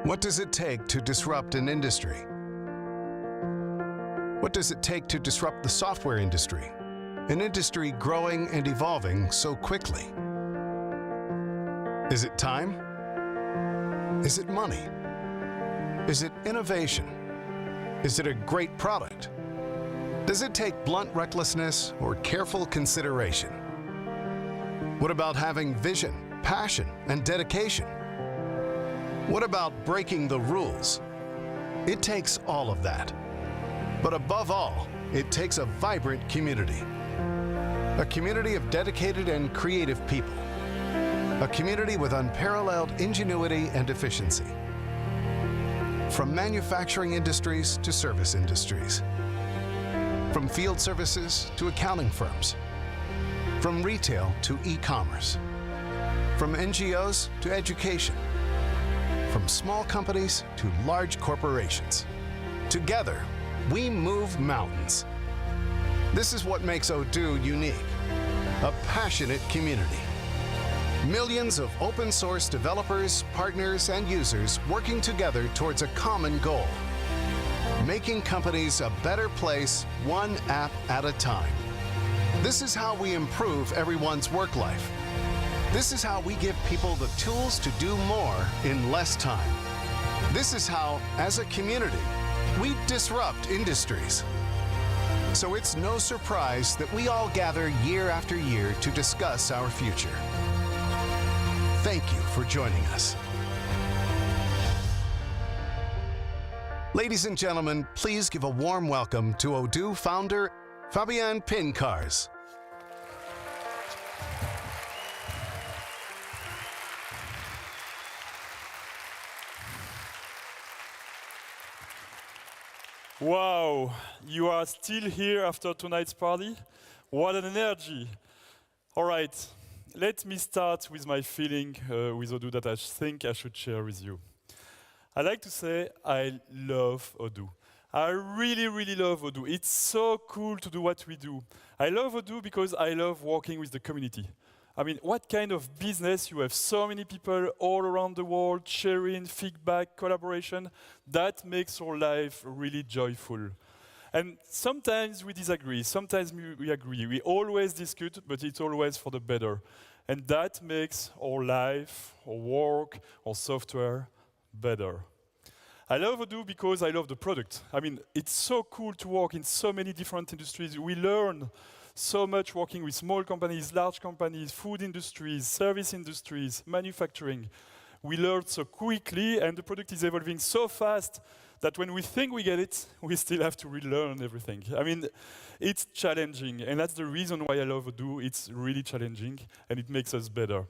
What does it take to disrupt an industry? What does it take to disrupt the software industry? An industry growing and evolving so quickly. Is it time? Is it money? Is it innovation? Is it a great product? Does it take blunt recklessness or careful consideration? What about having vision, passion, and dedication? What about breaking the rules? It takes all of that. But above all, it takes a vibrant community. A community of dedicated and creative people. A community with unparalleled ingenuity and efficiency. From manufacturing industries to service industries. From field services to accounting firms. From retail to e-commerce. From NGOs to education. From small companies to large corporations. Together, we move mountains. This is what makes Odoo unique. A passionate community. Millions of open source developers, partners, and users working together towards a common goal. Making companies a better place, one app at a time. This is how we improve everyone's work life. This is how we give people the tools to do more in less time. This is how, as a community, we disrupt industries. So it's no surprise that we all gather year after year to discuss our future. Thank you for joining us. Ladies and gentlemen, please give a warm welcome to Odoo founder, Fabien Pinckaers. Wow, you are still here after tonight's party? What an energy! All right, let me start with my feeling with Odoo that I think I should share with you. I like to say I love Odoo. I really, really love Odoo. It's so cool to do what we do. I love Odoo because I love working with the community. I mean, what kind of business you have so many people all around the world sharing feedback, collaboration, that makes our life really joyful. And sometimes we disagree, sometimes we agree. We always discuss, but it's always for the better. And that makes our life, our work, our software better. I love Odoo because I love the product. I mean, it's so cool to work in so many different industries. We learn so much working with small companies, large companies, food industries, service industries, manufacturing. We learn so quickly, and the product is evolving so fast that when we think we get it, we still have to relearn everything. I mean, it's challenging, and that's the reason why I love Odoo. It's really challenging, and it makes us better.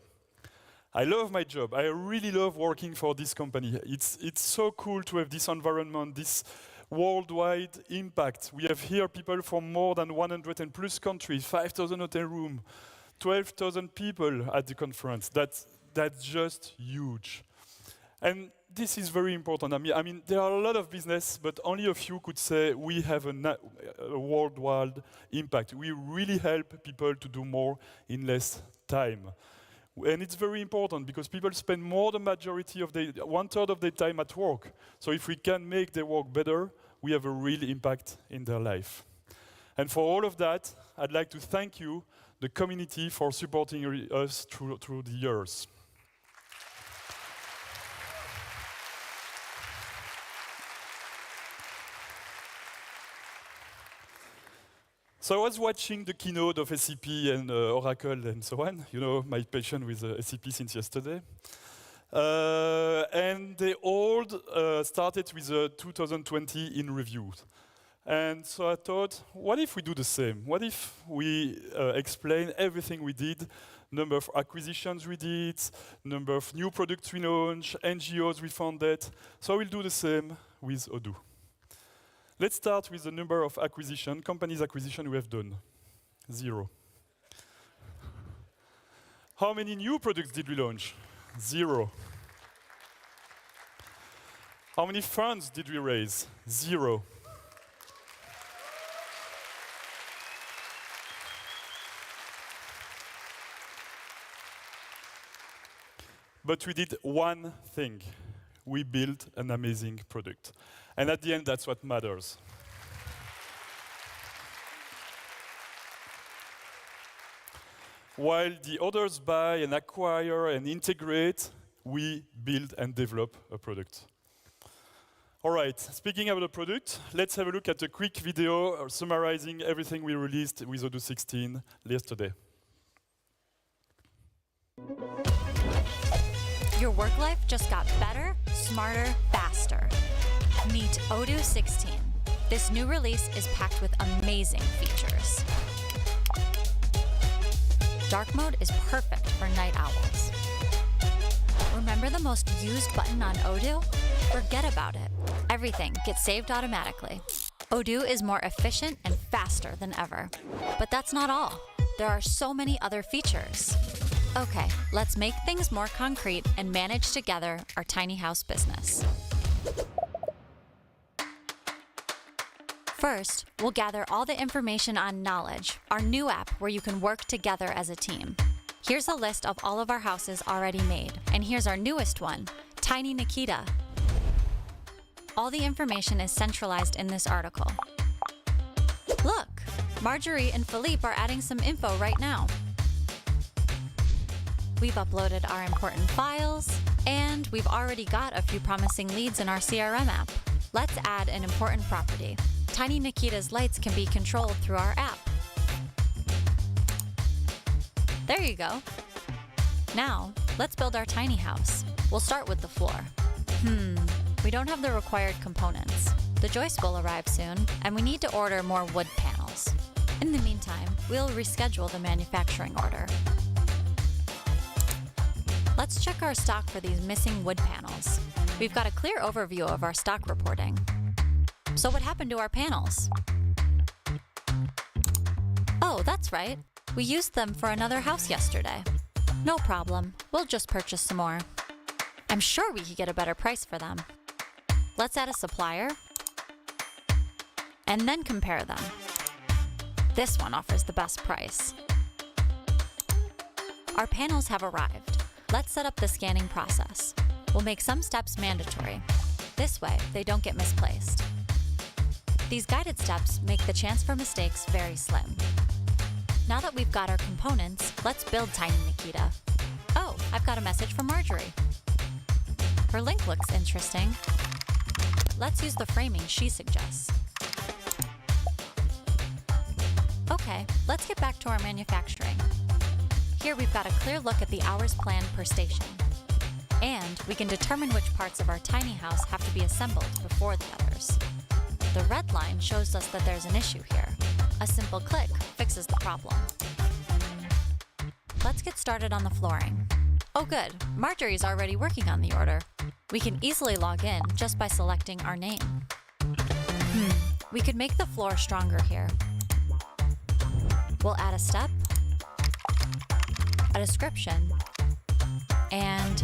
I love my job. I really love working for this company. It's so cool to have this environment, this worldwide impact. We have here people from more than 100 and plus countries, 5,000 hotel rooms, 12,000 people at the conference. That's just huge. And this is very important. I mean, there are a lot of business, but only a few could say we have a worldwide impact. We really help people to do more in less time. And it's very important because people spend more than majority of their, 1/3 of their time at work. So if we can make their work better, we have a real impact in their life. And for all of that, I'd like to thank you, the community, for supporting us through the years. So I was watching the keynote of SAP and Oracle and so on. You know, my passion with SAP since yesterday. And they all started with 2020 in review. And so I thought, what if we do the same? What if we explain everything we did, number of acquisitions we did, number of new products we launched, NGOs we founded. So we'll do the same with Odoo. Let's start with the number of companies acquisition we have done. 0. How many new products did we launch? 0. How many funds did we raise? 0. But we did one thing. we build an amazing product. And at the end, that's what matters. While the others buy and acquire and integrate, we build and develop a product. All right, speaking about the product, let's have a look at a quick video summarizing everything we released with Odoo 16 yesterday. Your work life just got better, smarter, faster. Meet Odoo 16. This new release is packed with amazing features. Dark mode is perfect for night owls. Remember the most used button on Odoo? Forget about it. Everything gets saved automatically. Odoo is more efficient and faster than ever. But that's not all. There are so many other features. Okay, let's make things more concrete and manage together our tiny house business. First, we'll gather all the information on Knowledge, our new app where you can work together as a team. Here's a list of all of our houses already made, and here's our newest one, Tiny Nikita. All the information is centralized in this article. Look, Marjorie and Philippe are adding some info right now. We've uploaded our important files, and we've already got a few promising leads in our CRM app. Let's add an important property. Tiny Nikita's lights can be controlled through our app. There you go. Now, let's build our tiny house. We'll start with the floor. We don't have the required components. The joist will arrive soon, and we need to order more wood panels. In the meantime, we'll reschedule the manufacturing order. Let's check our stock for these missing wood panels. We've got a clear overview of our stock reporting. So what happened to our panels? Oh, that's right. We used them for another house yesterday. No problem. We'll just purchase some more. I'm sure we could get a better price for them. Let's add a supplier and then compare them. This one offers the best price. Our panels have arrived. Let's set up the scanning process. We'll make some steps mandatory. This way, they don't get misplaced. These guided steps make the chance for mistakes very slim. Now that we've got our components, let's build Tiny Nikita. Oh, I've got a message from Marjorie. Her link looks interesting. Let's use the framing she suggests. Okay, let's get back to our manufacturing. Here we've got a clear look at the hours planned per station. And we can determine which parts of our tiny house have to be assembled before the others. The red line shows us that there's an issue here. A simple click fixes the problem. Let's get started on the flooring. Oh good, Marjorie's already working on the order. We can easily log in just by selecting our name. We could make the floor stronger here. We'll add a step, a description, and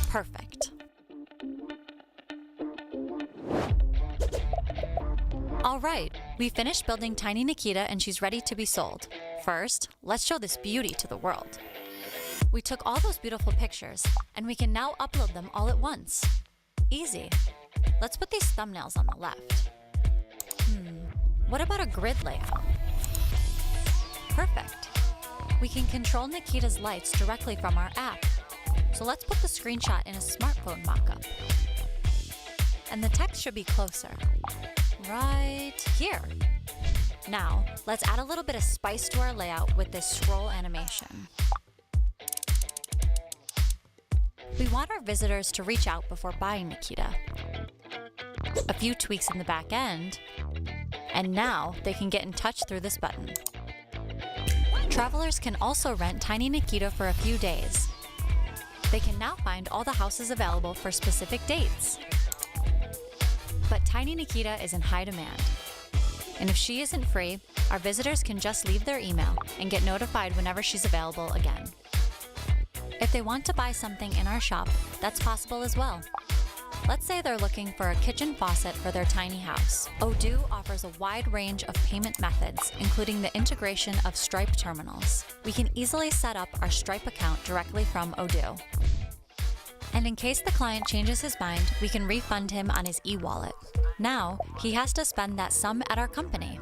perfect. All right, we finished building Tiny Nikita and she's ready to be sold. First, let's show this beauty to the world. We took all those beautiful pictures and we can now upload them all at once. Easy. Let's put these thumbnails on the left. What about a grid layout? Perfect. We can control Nikita's lights directly from our app. So let's put the screenshot in a smartphone mockup. And the text should be closer. Right here. Now, let's add a little bit of spice to our layout with this scroll animation. We want our visitors to reach out before buying Nikita. A few tweaks in the back end, and now they can get in touch through this button. Travelers can also rent Tiny Nikita for a few days. They can now find all the houses available for specific dates. But Tiny Nikita is in high demand. And if she isn't free, our visitors can just leave their email and get notified whenever she's available again. If they want to buy something in our shop, that's possible as well. Let's say they're looking for a kitchen faucet for their tiny house. Odoo offers a wide range of payment methods, including the integration of Stripe terminals. We can easily set up our Stripe account directly from Odoo. And in case the client changes his mind, we can refund him on his e-wallet. Now, he has to spend that sum at our company.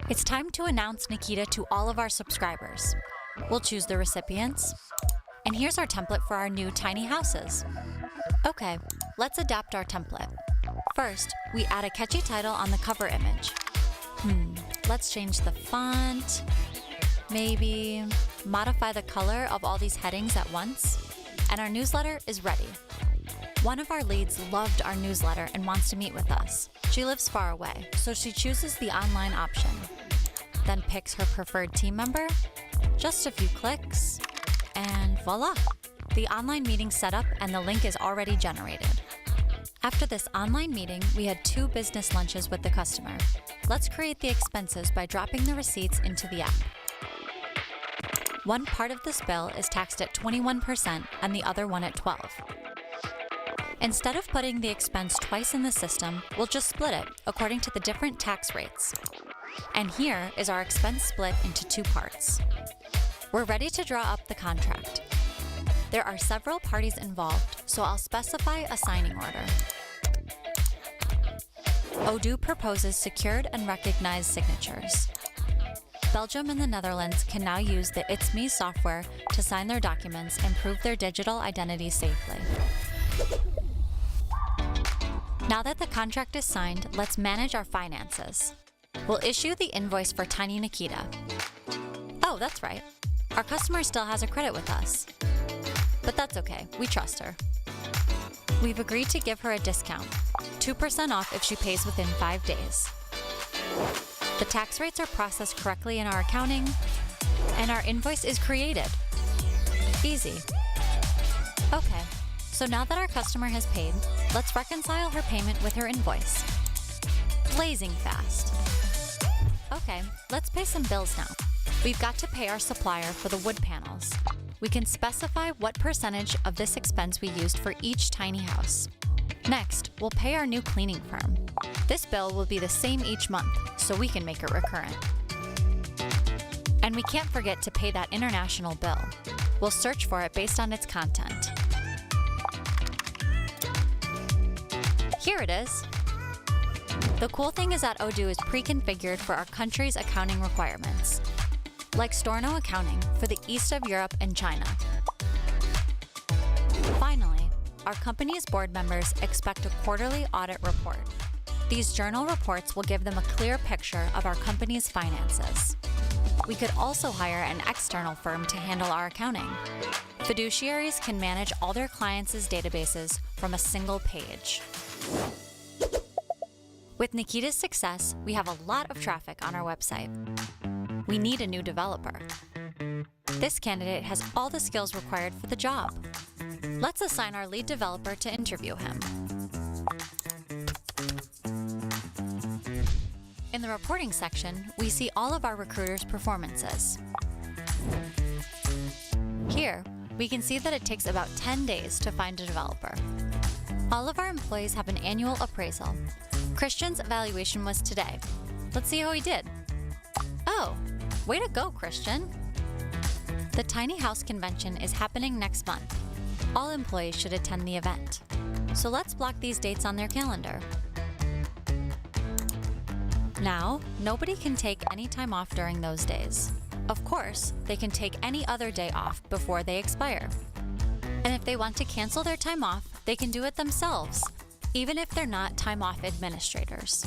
It's time to announce Nikita to all of our subscribers. We'll choose the recipients. And here's our template for our new tiny houses. Okay, let's adapt our template. First, we add a catchy title on the cover image. Let's change the font. Maybe modify the color of all these headings at once. And our newsletter is ready. One of our leads loved our newsletter and wants to meet with us. She lives far away, so she chooses the online option. Then picks her preferred team member. Just a few clicks, and voila! The online meeting's set up and the link is already generated. After this online meeting, we had 2 business lunches with the customer. Let's create the expenses by dropping the receipts into the app. One part of this bill is taxed at 21% and the other one at 12%. Instead of putting the expense twice in the system, we'll just split it according to the different tax rates. And here is our expense split into 2 parts. We're ready to draw up the contract. There are several parties involved, so I'll specify a signing order. Odoo proposes secured and recognized signatures. Belgium and the Netherlands can now use the It's Me software to sign their documents and prove their digital identity safely. Now that the contract is signed, let's manage our finances. We'll issue the invoice for Tiny Nikita. Oh, that's right. Our customer still has a credit with us. But that's okay, we trust her. We've agreed to give her a discount, 2% off if she pays within 5 days. The tax rates are processed correctly in our accounting, and our invoice is created. Easy. Okay, so now that our customer has paid, let's reconcile her payment with her invoice. Blazing fast. Okay, let's pay some bills now. We've got to pay our supplier for the wood panels. We can specify what percentage of this expense we used for each tiny house. Next, we'll pay our new cleaning firm. This bill will be the same each month, so we can make it recurrent. And we can't forget to pay that international bill. We'll search for it based on its content. Here it is. The cool thing is that Odoo is pre-configured for our country's accounting requirements, like Storno accounting for the East of Europe and China. Finally, our company's board members expect a quarterly audit report. These journal reports will give them a clear picture of our company's finances. We could also hire an external firm to handle our accounting. Fiduciaries can manage all their clients' databases from a single page. With Nikita's success, we have a lot of traffic on our website. We need a new developer. This candidate has all the skills required for the job. Let's assign our lead developer to interview him. In the reporting section, we see all of our recruiters' performances. Here, we can see that it takes about 10 days to find a developer. All of our employees have an annual appraisal. Christian's evaluation was today. Let's see how he did. Oh, way to go, Christian! The Tiny House Convention is happening next month. All employees should attend the event. So let's block these dates on their calendar. Now, nobody can take any time off during those days. Of course, they can take any other day off before they expire. And if they want to cancel their time off, they can do it themselves, even if they're not time off administrators.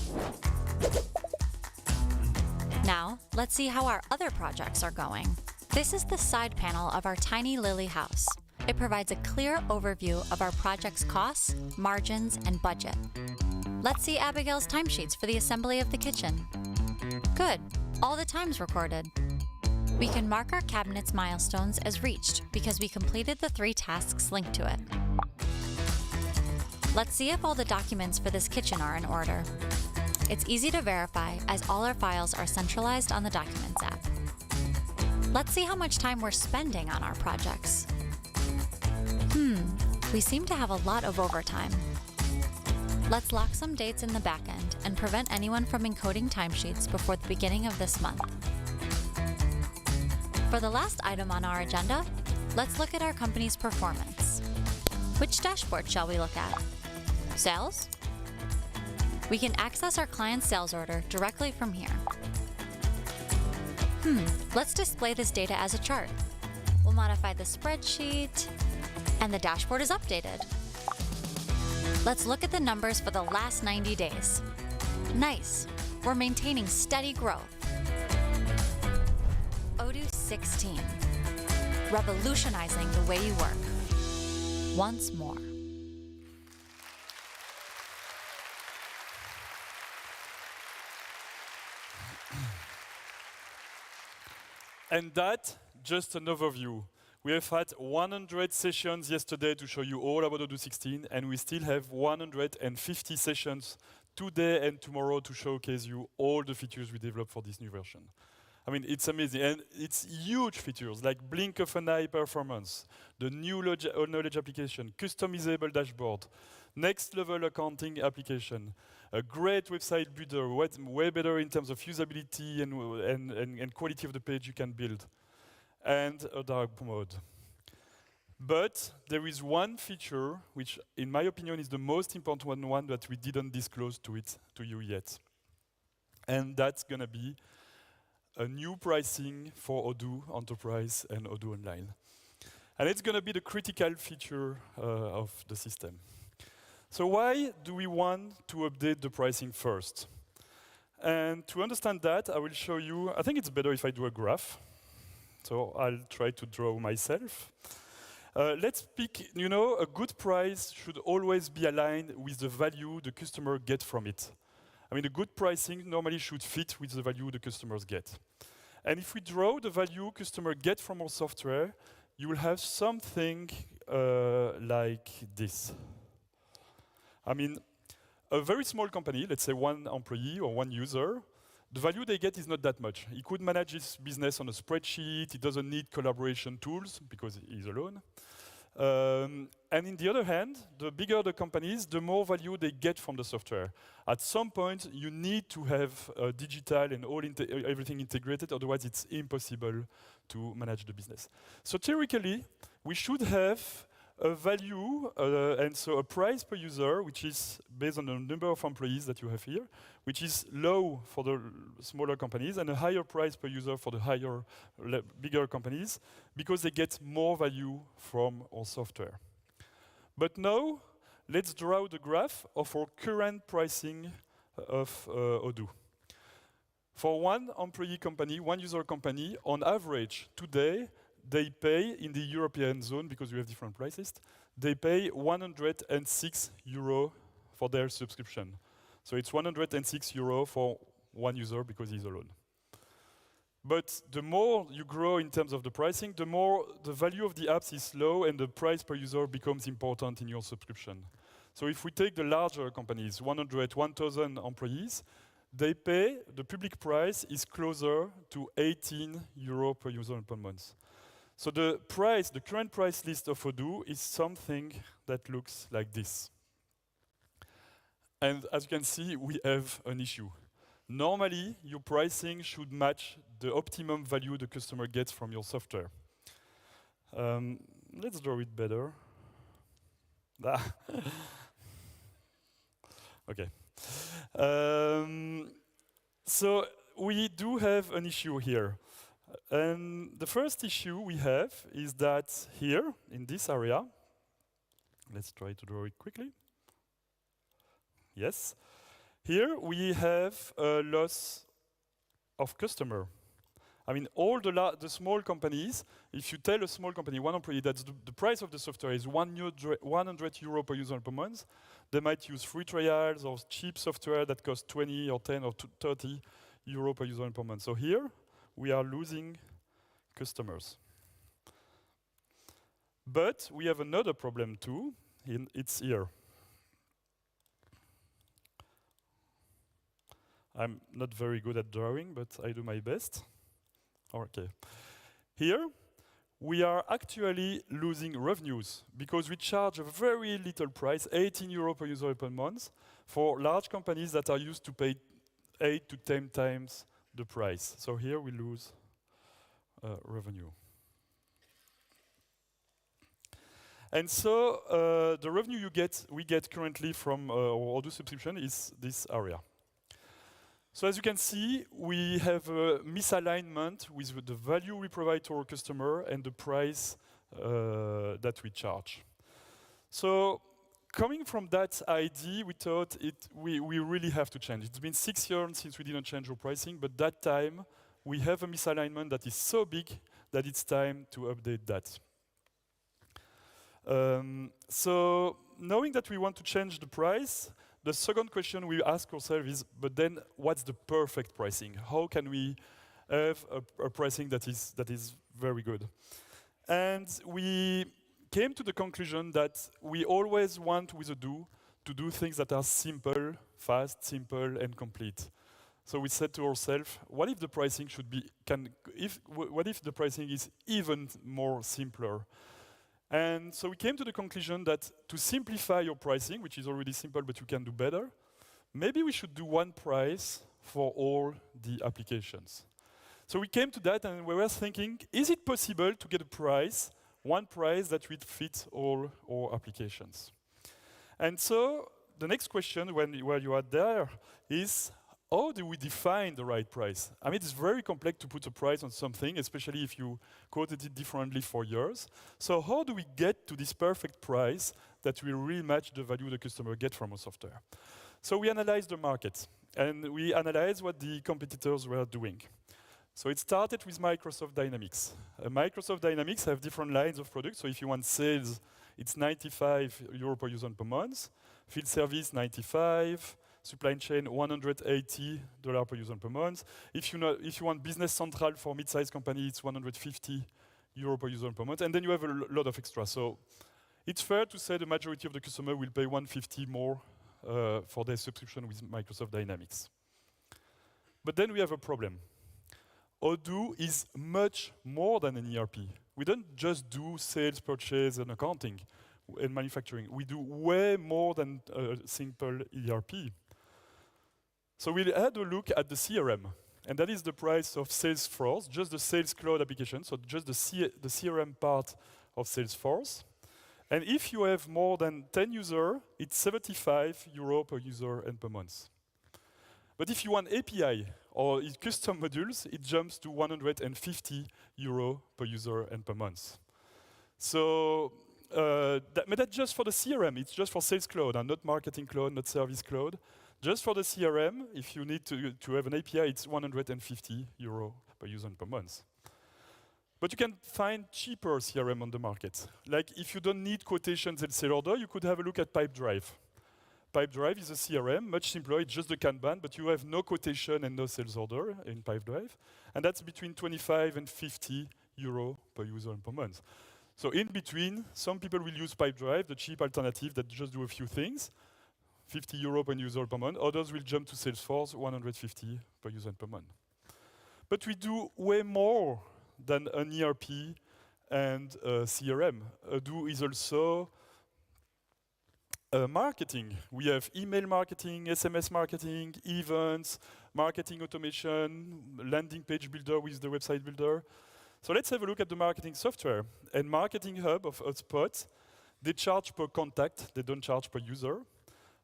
Now, let's see how our other projects are going. This is the side panel of our tiny lily house. It provides a clear overview of our project's costs, margins, and budget. Let's see Abigail's timesheets for the assembly of the kitchen. Good, all the times recorded. We can mark our cabinet's milestones as reached because we completed the 3 tasks linked to it. Let's see if all the documents for this kitchen are in order. It's easy to verify as all our files are centralized on the Documents app. Let's see how much time we're spending on our projects. We seem to have a lot of overtime. Let's lock some dates in the backend and prevent anyone from encoding timesheets before the beginning of this month. For the last item on our agenda, let's look at our company's performance. Which dashboard shall we look at? Sales? We can access our client's sales order directly from here. Let's display this data as a chart. We'll modify the spreadsheet, and the dashboard is updated. Let's look at the numbers for the last 90 days. Nice, we're maintaining steady growth. Odoo 16, revolutionizing the way you work. Once more. And that, just an overview. We have had 100 sessions yesterday to show you all about Odoo 16, and we still have 150 sessions today and tomorrow to showcase you all the features we developed for this new version. I mean, it's amazing, and it's huge features like blink of an eye performance, the new knowledge application, customizable dashboard, next level accounting application, a great website builder, way better in terms of usability and quality of the page you can build, and a dark mode. But there is one feature which, in my opinion, is the most important one that we didn't disclose to you yet. And that's going to be a new pricing for Odoo Enterprise and Odoo Online. And it's going to be the critical feature of the system. So why do we want to update the pricing first? And to understand that, I will show you, I think it's better if I do a graph. So I'll try to draw myself. Let's pick, a good price should always be aligned with the value the customer gets from it. I mean, a good pricing normally should fit with the value the customers get. And if we draw the value customer get from our software, you will have something like this. I mean, a very small company, let's say 1 employee or 1 user, the value they get is not that much. He could manage his business on a spreadsheet. He doesn't need collaboration tools because he's alone. And in the other hand, the bigger the companies, the more value they get from the software. At some point, you need to have digital and everything integrated, otherwise it's impossible to manage the business. So theoretically, we should have a value, and so a price per user, which is based on the number of employees that you have here, which is low for the smaller companies, and a higher price per user for the bigger companies, because they get more value from our software. But now, let's draw the graph of our current pricing of Odoo. For 1 employee company, 1 user company, on average, today, they pay in the European zone, because we have different prices, they pay 106 euro for their subscription. So it's 106 euro for 1 user because he's alone. But the more you grow in terms of the pricing, the more the value of the apps is low and the price per user becomes important in your subscription. So if we take the larger companies, 1,000 employees, they pay, the public price is closer to 18 euro per user per month. So the current price list of Odoo is something that looks like this. And as you can see, we have an issue. Normally, your pricing should match the optimum value the customer gets from your software. Let's draw it better. Okay. So we do have an issue here. And the first issue we have is that here, in this area, let's try to draw it quickly. Yes. Here we have a loss of customer. I mean, all the small companies, if you tell a small company, 1 employee, that the price of the software is 100 euro per user per month, they might use free trials or cheap software that costs 20 or 10 or 30 euro per user per month. So here, we are losing customers. But we have another problem too, it's here. I'm not very good at drawing, but I do my best. Okay. Here, we are actually losing revenues because we charge a very little price, 18 euro per user per month, for large companies that are used to pay 8 to 10 times the price. So here we lose revenue. And so the revenue we get currently from our Odoo subscription is this area. So as you can see, we have a misalignment with the value we provide to our customer and the price that we charge. So coming from that idea, we thought we really have to change. It's been 6 years since we didn't change our pricing, but that time we have a misalignment that is so big that it's time to update that. So knowing that we want to change the price, the second question we ask ourselves is, but then what's the perfect pricing? How can we have a pricing that is very good? And we came to the conclusion that we always want with Odoo to do things that are simple, fast, simple, and complete. So we said to ourselves, what if the pricing should be, what if the pricing is even more simpler? And so we came to the conclusion that to simplify your pricing, which is already simple but you can do better, maybe we should do one price for all the applications. So we came to that and we were thinking, is it possible to get a price, one price that would fit all our applications? And so the next question while you are there is, how do we define the right price? I mean, it's very complex to put a price on something, especially if you quoted it differently for years. So how do we get to this perfect price that will really match the value the customer gets from our software? So we analyzed the market, and we analyzed what the competitors were doing. So it started with Microsoft Dynamics. Microsoft Dynamics have different lines of products. So if you want sales, it's 95 euro per user per month. Field service, 95. Supply chain, $180 per user per month. If you want Business Central for mid-sized company, it's 150 euro per user per month. And then you have a lot of extra. So it's fair to say the majority of the customer will pay 150 more for their subscription with Microsoft Dynamics. But then we have a problem. Odoo is much more than an ERP. We don't just do sales, purchase, and accounting and manufacturing. We do way more than a simple ERP. So we had a look at the CRM, and that is the price of Salesforce, just the Sales Cloud application, so just the CRM part of Salesforce. And if you have more than 10 users, it's 75 euro per user and per month. But if you want API or custom modules, it jumps to 150 euro per user and per month. So but that's just for the CRM, it's just for Sales Cloud, and not Marketing Cloud, not Service Cloud. Just for the CRM, if you need to have an API, it's 150 euro per user per month. But you can find cheaper CRM on the market. Like if you don't need quotations and sale order, you could have a look at Pipedrive. Pipedrive is a CRM, much simpler, it's just the Kanban, but you have no quotation and no sales order in Pipedrive. And that's between 25 and 50 euro per user and per month. So in between, some people will use Pipedrive, the cheap alternative that just do a few things. 50 euro per user per month. Others will jump to Salesforce, 150 per user per month. But we do way more than an ERP and CRM. Odoo is also marketing. We have email marketing, SMS marketing, events, marketing automation, landing page builder with the website builder. So let's have a look at the marketing software. And Marketing Hub of HubSpot, they charge per contact, they don't charge per user.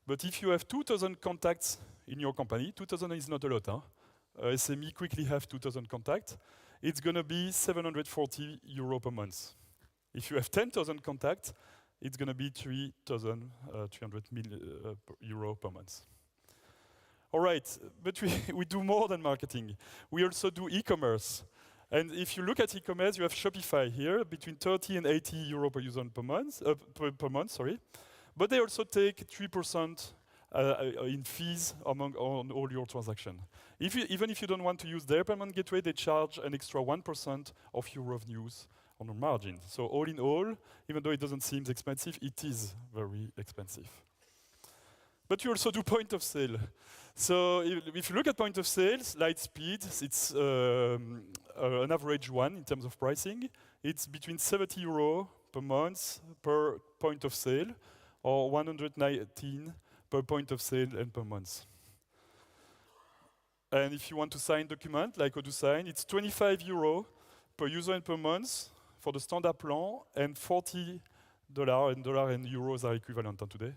But if you have 2,000 contacts in your company, 2,000 is not a lot, huh? SME quickly have 2,000 contacts, it's going to be 740 euro per month. If you have 10,000 contacts, it's going to be 3,300 euro per month. All right, but we do more than marketing. We also do e-commerce. And if you look at e-commerce, you have Shopify here, between 30 and 80 euro per user per month, sorry. But they also take 3% in fees on all your transactions. Even if you don't want to use their payment gateway, they charge an extra 1% of your revenues on the margin. So all in all, even though it doesn't seem expensive, it is very expensive. But you also do point of sale. So if you look at point of sales, Lightspeed, it's an average one in terms of pricing. It's between 70 euro per month per point of sale, or 119 per point of sale and per month. And if you want to sign document, like Odoo Sign, it's 25 euro per user and per month for the standard plan, and $40 dollar and euros are equivalent today,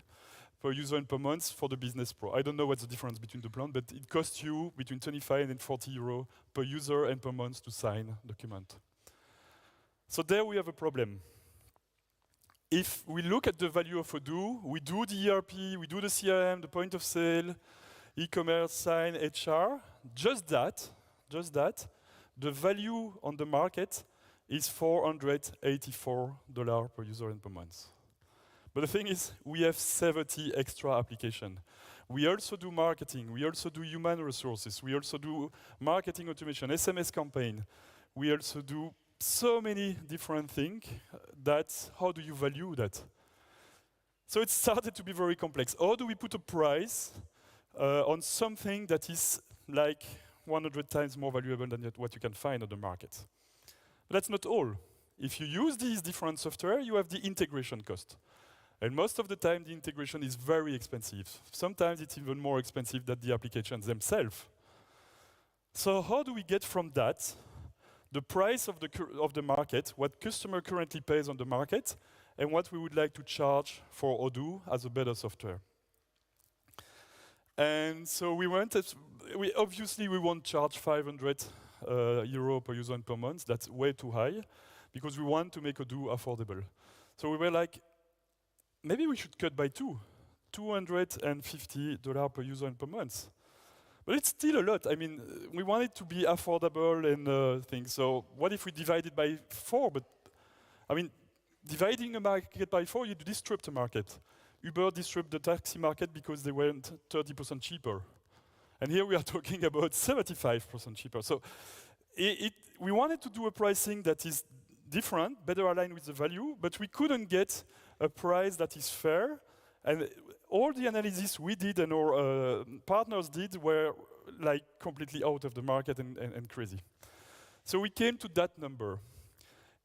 per user and per month for the Business Pro. I don't know what's the difference between the plan, but it costs you between 25 and 40 euro per user and per month to sign a document. So there we have a problem. If we look at the value of Odoo, we do the ERP, we do the CRM, the point of sale, e-commerce, sign, HR, just that, the value on the market is $484 per user and per month. But the thing is, we have 70 extra applications. We also do marketing, we also do human resources, we also do marketing automation, SMS campaign. We also do so many different things that how do you value that? So it started to be very complex. How do we put a price on something that is like 100 times more valuable than what you can find on the market? But that's not all. If you use these different software, you have the integration cost. And most of the time, the integration is very expensive. Sometimes it's even more expensive than the applications themselves. So how do we get from that the price of the market, what customer currently pays on the market, and what we would like to charge for Odoo as a better software? And so we obviously won't charge 500 euro per user and per month. That's way too high, because we want to make Odoo affordable. So we were like, maybe we should cut by $250 per user and per month. But it's still a lot. I mean, we want it to be affordable and things. So what if we divide it by 4? But I mean, dividing a market by 4, you disrupt the market. Uber disrupt the taxi market because they went 30% cheaper. And here we are talking about 75% cheaper. So we wanted to do a pricing that is different, better aligned with the value, but we couldn't get a price that is fair. And all the analysis we did and our partners did were like completely out of the market and crazy. So we came to that number.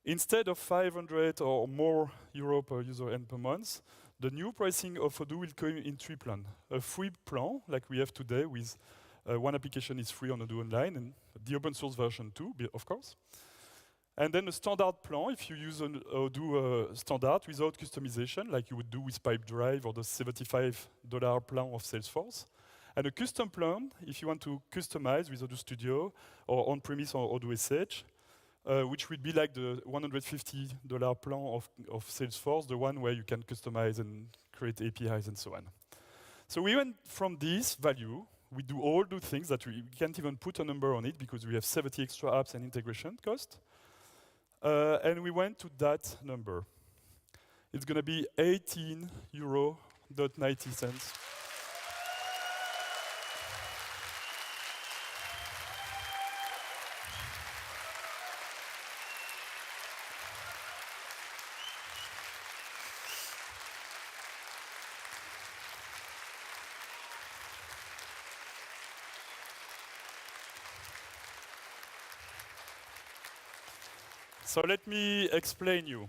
Instead of 500 or more euro per user and per month, the new pricing of Odoo will come in 3 plans. A free plan, like we have today, with one application is free on Odoo Online, and the open source version too, of course. And then a standard plan, if you use an Odoo standard without customization, like you would do with Pipedrive or the $75 plan of Salesforce. And a custom plan, if you want to customize with Odoo Studio or on-premise or Odoo SH, which would be like the $150 plan of Salesforce, the one where you can customize and create APIs and so on. So we went from this value, we do all the things that we can't even put a number on it because we have 70 extra apps and integration cost. And we went to that number. It's going to be €18.90. So let me explain you.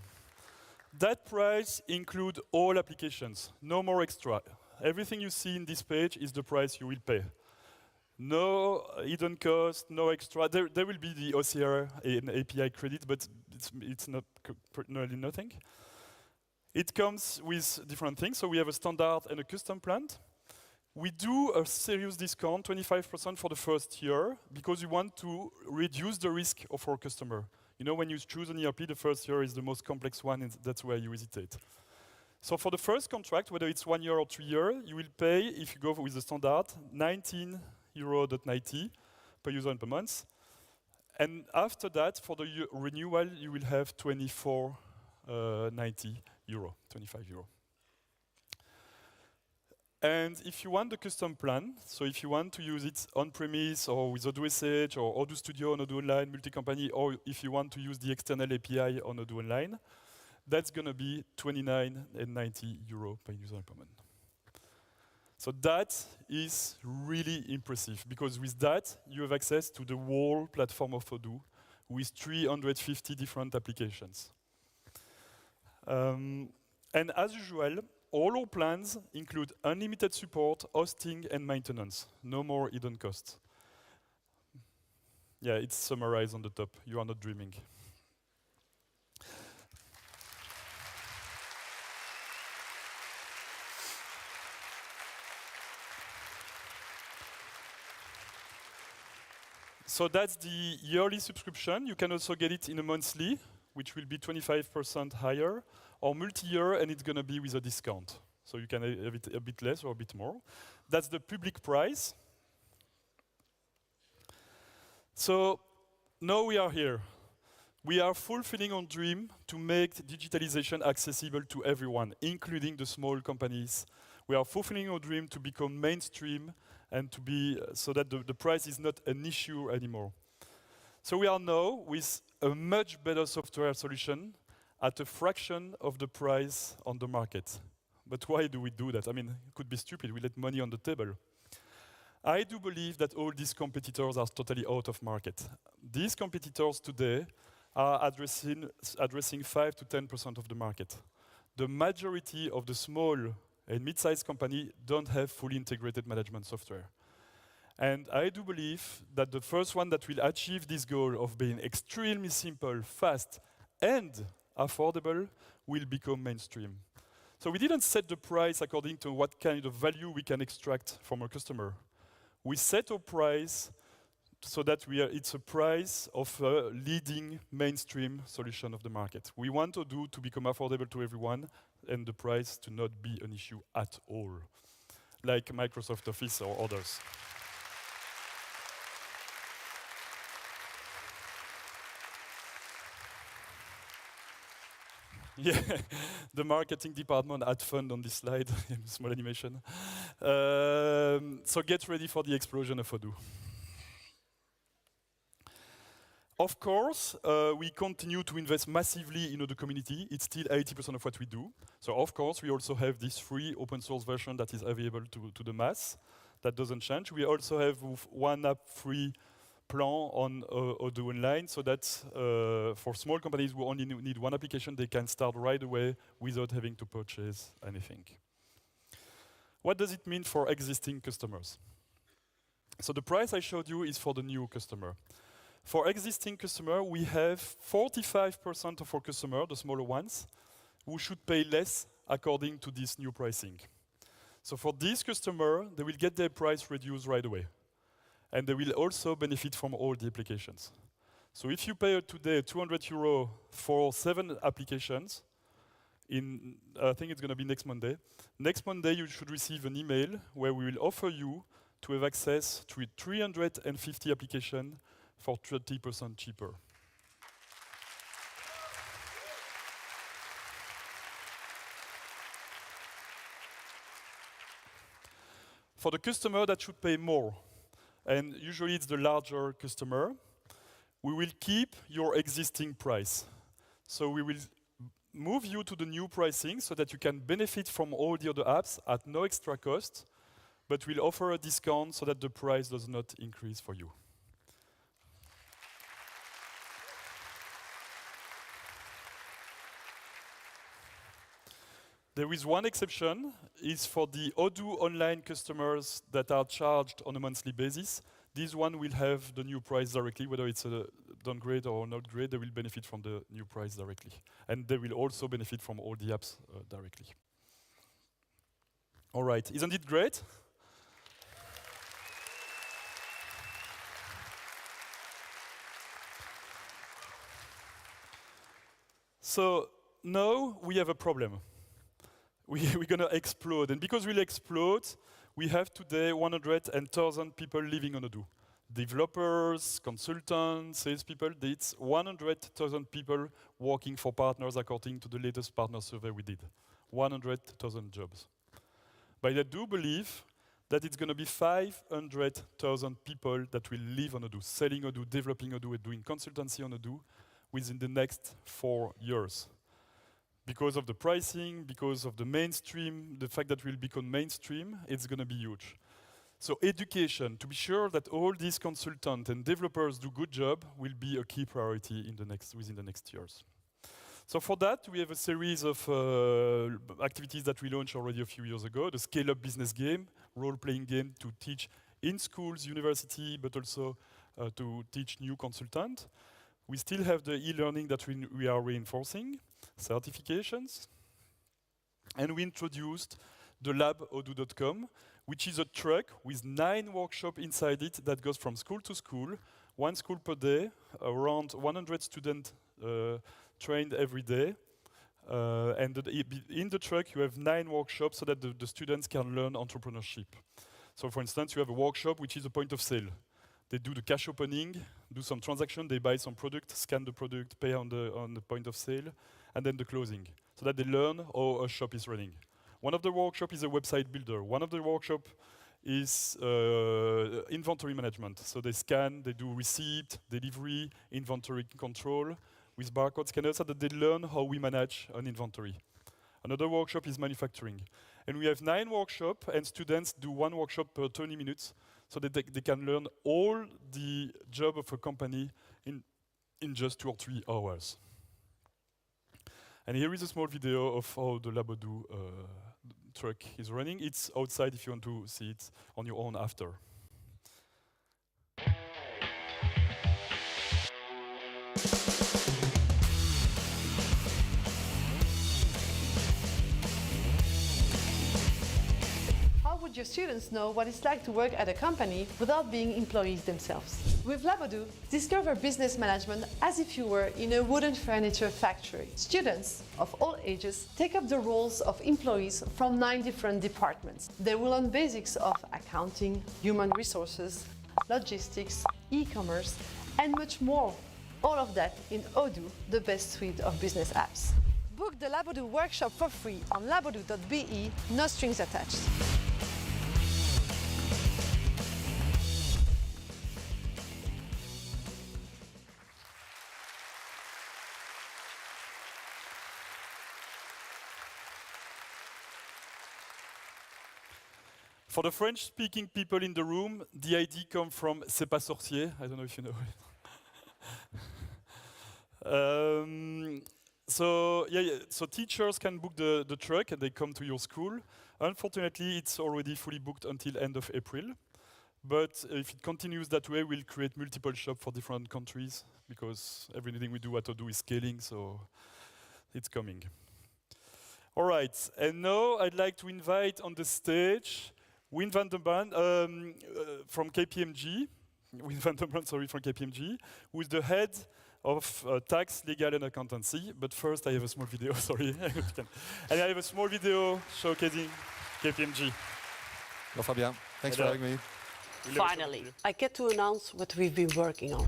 That price includes all applications, no more extra. Everything you see in this page is the price you will pay. No hidden cost, no extra. There will be the OCR and API credit, but it's not nearly nothing. It comes with different things. So we have a standard and a custom plan. We do a serious discount, 25% for the first year, because we want to reduce the risk of our customer. You know, when you choose an ERP, the first year is the most complex one, and that's where you hesitate. So for the first contract, whether it's 1 year or 3 years, you will pay, if you go with the standard, €19.90 per user and per month. And after that, for the renewal, you will have €24.90, €25. And if you want the custom plan, so if you want to use it on-premise or with Odoo SH or Odoo Studio on Odoo Online, multi-company, or if you want to use the external API on Odoo Online, that's going to be €29.90 per user per month. So that is really impressive, because with that, you have access to the whole platform of Odoo with 350 different applications. And as usual, all our plans include unlimited support, hosting, and maintenance. No more hidden costs. Yeah, it's summarized on the top. You are not dreaming. So that's the yearly subscription. You can also get it in a monthly, which will be 25% higher, or multi-year, and it's going to be with a discount. So you can have it a bit less or a bit more. That's the public price. So now we are here. We are fulfilling our dream to make digitalization accessible to everyone, including the small companies. We are fulfilling our dream to become mainstream and to be so that the price is not an issue anymore. So we are now with a much better software solution at a fraction of the price on the market. But why do we do that? I mean, it could be stupid. We let money on the table. I do believe that all these competitors are totally out of market. These competitors today are addressing 5 to 10% of the market. The majority of the small and mid-sized companies don't have fully integrated management software. And I do believe that the first one that will achieve this goal of being extremely simple, fast, and affordable will become mainstream. So we didn't set the price according to what kind of value we can extract from our customer. We set our price so that it's a price of a leading mainstream solution of the market. We want Odoo to become affordable to everyone and the price to not be an issue at all, like Microsoft Office or others. Yeah, the marketing department had fun on this slide, small animation. So get ready for the explosion of Odoo. Of course, we continue to invest massively in the community. It's still 80% of what we do. So of course, we also have this free open source version that is available to the mass. That doesn't change. We also have one app free plan on Odoo Online, so that for small companies who only need one application, they can start right away without having to purchase anything. What does it mean for existing customers? So the price I showed you is for the new customer. For existing customer, we have 45% of our customers, the smaller ones, who should pay less according to this new pricing. So for this customer, they will get their price reduced right away. And they will also benefit from all the applications. So if you pay today 200 € for 7 applications, I think it's going to be next Monday. Next Monday, you should receive an email where we will offer you to have access to 350 applications for 30% cheaper. For the customer that should pay more, and usually it's the larger customer, we will keep your existing price. So we will move you to the new pricing so that you can benefit from all the other apps at no extra cost, but we'll offer a discount so that the price does not increase for you. There is one exception, is for the Odoo Online customers that are charged on a monthly basis. This one will have the new price directly, whether it's a downgrade or not grade, they will benefit from the new price directly. And they will also benefit from all the apps directly. All right, isn't it great? So now we have a problem. We're going to explode. And because we'll explode, we have today 100,000 people living on Odoo. Developers, consultants, salespeople, it's 100,000 people working for partners according to the latest partner survey we did. 100,000 jobs. But I do believe that it's going to be 500,000 people that will live on Odoo, selling Odoo, developing Odoo, and doing consultancy on Odoo within the next 4 years. Because of the pricing, because of the mainstream, the fact that we'll become mainstream, it's going to be huge. So education, to be sure that all these consultants and developers do good job, will be a key priority within the next years. So for that, we have a series of activities that we launched already a few years ago. The scale-up business game, role-playing game to teach in schools, university, but also to teach new consultants. We still have the e-learning that we are reinforcing, certifications. And we introduced the LabOdoo.com, which is a truck with 9 workshops inside it that goes from school to school, one school per day, around 100 students trained every day. And in the truck, you have 9 workshops so that the students can learn entrepreneurship. So for instance, you have a workshop which is a point of sale. They do the cash opening, do some transaction, they buy some product, scan the product, pay on the point of sale, and then the closing, so that they learn how a shop is running. One of the workshops is a website builder. One of the workshops is inventory management. So they scan, they do receipt, delivery, inventory control with barcode scanners so that they learn how we manage an inventory. Another workshop is manufacturing. And we have 9 workshops, and students do 1 workshop per 20 minutes so that they can learn all the job of a company in just 2 or 3 hours. And here is a small video of how the LabOdoo truck is running. It's outside if you want to see it on your own after. How would your students know what it's like to work at a company without being employees themselves? With LabOdoo, discover business management as if you were in a wooden furniture factory. Students of all ages take up the roles of employees from 9 different departments. They will learn basics of accounting, human resources, logistics, e-commerce, and much more. All of that in Odoo, the best suite of business apps. Book the LabOdoo workshop for free on labodoo.be, no strings attached. For the French-speaking people in the room, the idea comes from C'est pas sorcier. I don't know if you know it. So teachers can book the truck and they come to your school. Unfortunately, it's already fully booked until end of April. But if it continues that way, we'll create multiple shops for different countries because everything we do at Odoo is scaling, so it's coming. All right, and now I'd like to invite on the stage Wim van den Brand from KPMG. Wim van den Brand, sorry, from KPMG, who is the head of tax, legal, and accountancy. But first, I have a small video. Sorry, and I have a small video showcasing KPMG. Hello, Fabien. Thanks for having me. Finally, I get to announce what we've been working on.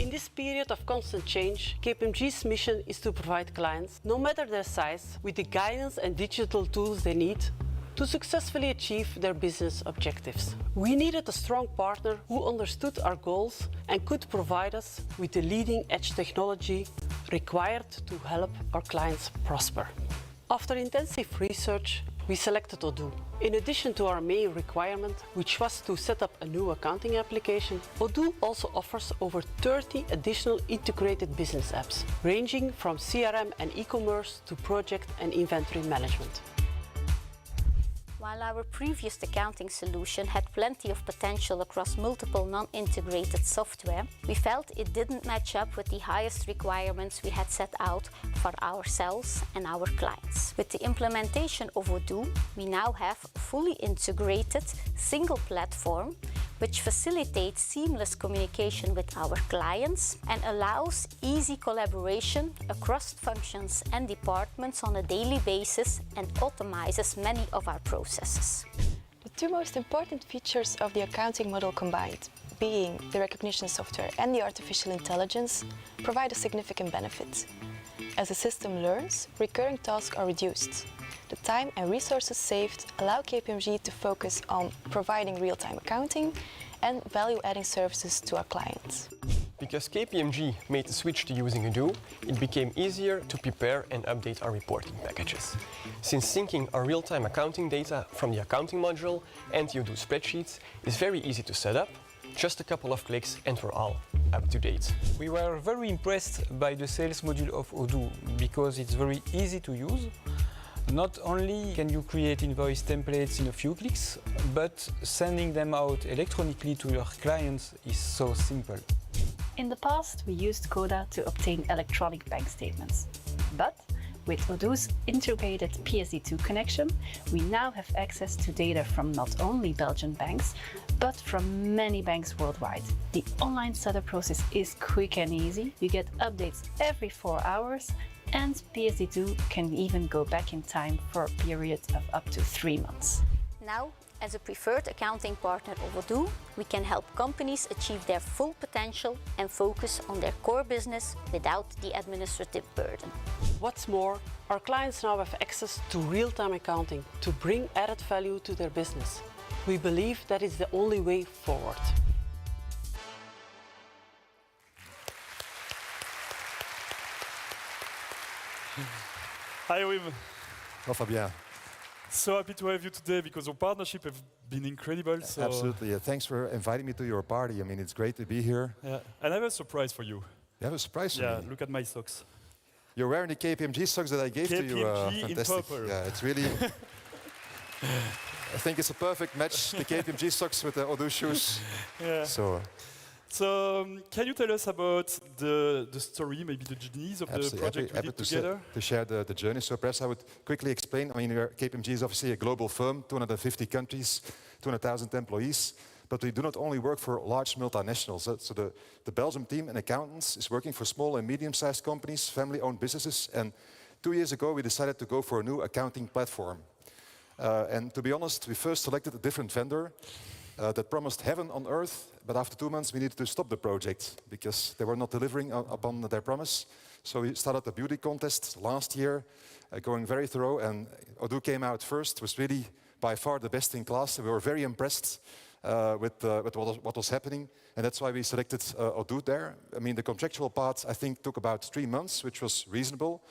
In this period of constant change, KPMG's mission is to provide clients, no matter their size, with the guidance and digital tools they need to successfully achieve their business objectives. We needed a strong partner who understood our goals and could provide us with the leading-edge technology required to help our clients prosper. After intensive research, we selected Odoo. In addition to our main requirement, which was to set up a new accounting application, Odoo also offers over 30 additional integrated business apps, ranging from CRM and e-commerce to project and inventory management. While our previous accounting solution had plenty of potential across multiple non-integrated software, we felt it didn't match up with the highest requirements we had set out for ourselves and our clients. With the implementation of Odoo, we now have a fully integrated single platform which facilitates seamless communication with our clients and allows easy collaboration across functions and departments on a daily basis and optimizes many of our processes. The 2 most important features of the accounting model combined, being the recognition software and the artificial intelligence, provide a significant benefit. As the system learns, recurring tasks are reduced. The time and resources saved allow KPMG to focus on providing real-time accounting and value-adding services to our clients. Because KPMG made the switch to using Odoo, it became easier to prepare and update our reporting packages. Since syncing our real-time accounting data from the accounting module and the Odoo spreadsheets is very easy to set up, just a couple of clicks and we're all up to date. We were very impressed by the sales module of Odoo because it's very easy to use. Not only can you create invoice templates in a few clicks, but sending them out electronically to your clients is so simple. In the past, we used Coda to obtain electronic bank statements. But With Odoo's integrated PSD2 connection, we now have access to data from not only Belgian banks, but from many banks worldwide. The online setup process is quick and easy. You get updates every 4 hours, and PSD2 can even go back in time for a period of up to 3 months. Now, as a preferred accounting partner of Odoo, we can help companies achieve their full potential and focus on their core business without the administrative burden. What's more, our clients now have access to real-time accounting to bring added value to their business. We believe that is the only way forward. Hi, Wim. Well, Fabien. So happy to have you today because our partnership has been incredible. So Absolutely. Thanks for inviting me to your party. I mean, it's great to be here. yeah. And I have a surprise for you. You have a surprise for Yeah, me. look at my socks. You're wearing the KPMG socks that I gave to you. KPMG in Fantastic. purple. Yeah, it's really... I think it's a perfect match, the KPMG socks with the Odoo shoes. Yeah. So can you tell us about the story, maybe the journeys of the project we did together? To share the journey. So perhaps I would quickly explain. I mean, KPMG is obviously a global firm, 250 countries, 200,000 employees. But we do not only work for large multinationals. So the Belgium team and accountants is working for small and medium-sized companies, family-owned businesses. And 2 years ago, we decided to go for a new accounting platform. And to be honest, we first selected a different vendor that promised heaven on earth, but after 2 months we needed to stop the project because they were not delivering upon their promise. So we started a beauty contest last year, going very thorough, and Odoo came out first. It was really by far the best in class. We were very impressed with what was happening, and that's why we selected Odoo there. I mean, the contractual part, I think, took about 3 months, which was reasonable.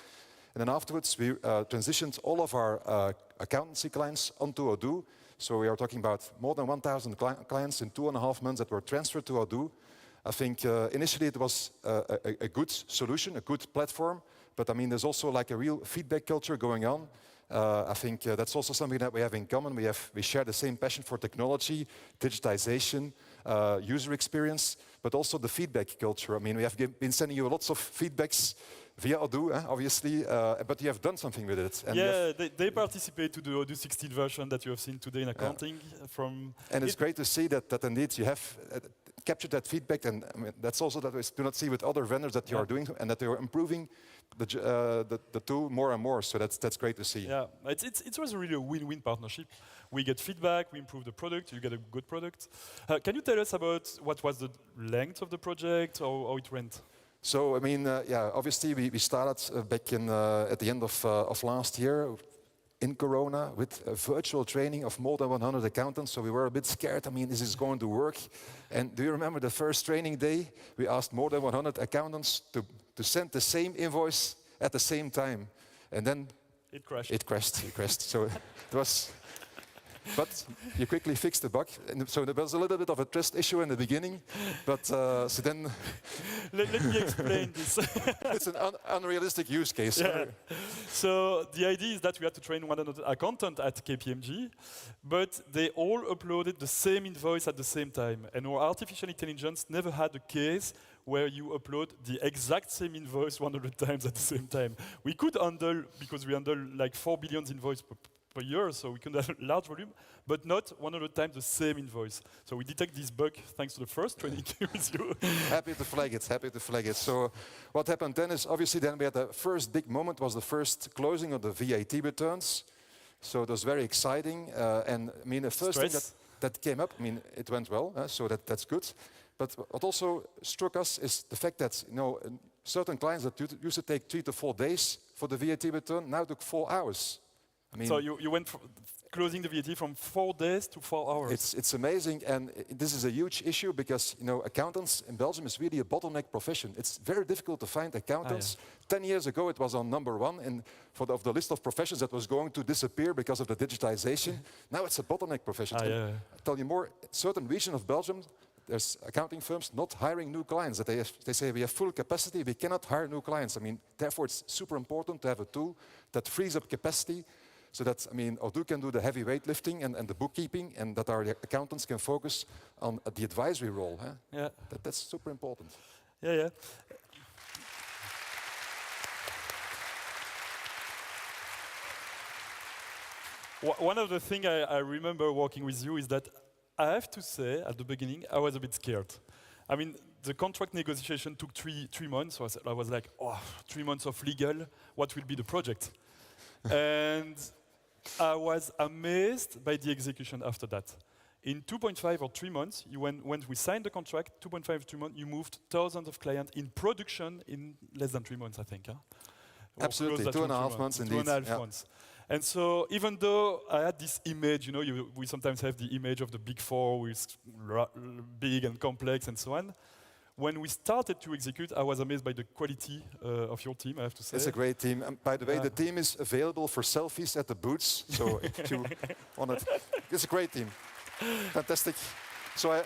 And then afterwards, we transitioned all of our accountancy clients onto Odoo. So we are talking about more than 1,000 clients in 2.5 months that were transferred to Odoo. I think initially it was a good solution, a good platform, but I mean there's also like a real feedback culture going on. I think that's also something that we have in common. We share the same passion for technology, digitization, user experience, but also the feedback culture. I mean, we have been sending you lots of feedbacks via Odoo, obviously, but you have done something with it. And yeah, they participate to the Odoo 16 version that you have seen today in accounting. And it's great to see that indeed you have captured that feedback, and I mean, that's also that we do not see with other vendors that you are doing, and that they are improving the tool more and more. So that's great to see. Yeah, it was really a win-win partnership. We get feedback, we improve the product, you get a good product. Can you tell us about what was the length of the project, or how it went? So, I mean, yeah, obviously we started back in at the end of last year in Corona with a virtual training of more than 100 accountants. So we were a bit scared. I mean, is this going to work? And do you remember the first training day? We asked more than 100 accountants to send the same invoice at the same time. And then it crashed. It crashed. So it was... But you quickly fixed the bug. And so there was a little bit of a trust issue in the beginning. But so then... let me explain this. It's an unrealistic use case. Yeah. So the idea is that we had to train 100 accountants at KPMG, but they all uploaded the same invoice at the same time. And our artificial intelligence never had a case where you upload the exact same invoice 100 times at the same time. We could handle, because we handle like 4 billion invoices per year, so we can have a large volume, but not 100 times the same invoice. So we detect this bug thanks to the first training with you. Happy to flag it. So what happened then is, obviously then we had the first big moment, was the first closing of the VAT returns. So it was very exciting. And I mean, the first thing that came up, I mean, it went well, so that's good. But what also struck us is the fact that, you know, certain clients that used to take 3 to 4 days for the VAT return now took 4 hours. I mean, so you went from closing the VAT from 4 days to 4 hours. It's amazing, and this is a huge issue because, you know, accountants in Belgium is really a bottleneck profession. It's very difficult to find accountants. 10 years ago, it was on #1 of the list of professions that was going to disappear because of the digitization. Now it's a bottleneck profession. I'll tell you more. Certain region of Belgium, there's accounting firms not hiring new clients. That they say we have full capacity, we cannot hire new clients. I mean, therefore, it's super important to have a tool that frees up capacity. So that, I mean, Odoo can do the heavy weightlifting and the bookkeeping, and that our accountants can focus on the advisory role. Yeah. That's super important. One of the things I remember working with you is that I have to say, at the beginning, I was a bit scared. I mean, the contract negotiation took three months. So I was like, oh, 3 months of legal, what will be the project? And I was amazed by the execution after that. In 2.5 or 3 months, when we signed the contract, 2.5, 3 months, you moved thousands of clients in production in less than 3 months, I think. Huh? Absolutely, 2.5 months indeed. 2.5 months. And so even though I had this image, we sometimes have the image of the big four with big and complex and so on. When we started to execute, I was amazed by the quality of your team, I have to say. It's a great team. And by the way, the team is available for selfies at the booths. So if you want it, it's a great team. Fantastic. So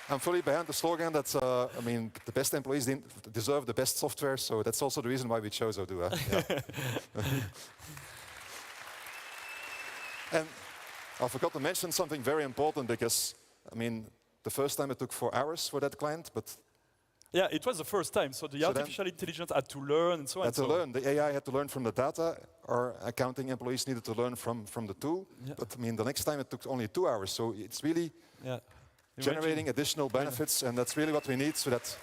I'm fully behind the slogan that, I mean, the best employees deserve the best software. So that's also the reason why we chose Odoo. Yeah. And I forgot to mention something very important because, I mean, the first time it took 4 hours for that client, but... Yeah, it was the first time. So the artificial intelligence had to learn and so on. Had to learn. The AI had to learn from the data. Our accounting employees needed to learn from the tool. Yeah. But I mean, the next time it took only 2 hours. So it's really generating additional benefits, and that's really what we need so that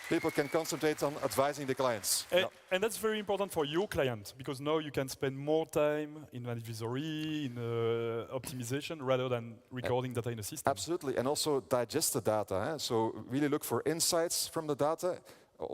people can concentrate on advising the clients. And that's very important for your client, because now you can spend more time in advisory, in optimization, rather than recording data in a system. Absolutely, and also digest the data. So really look for insights from the data.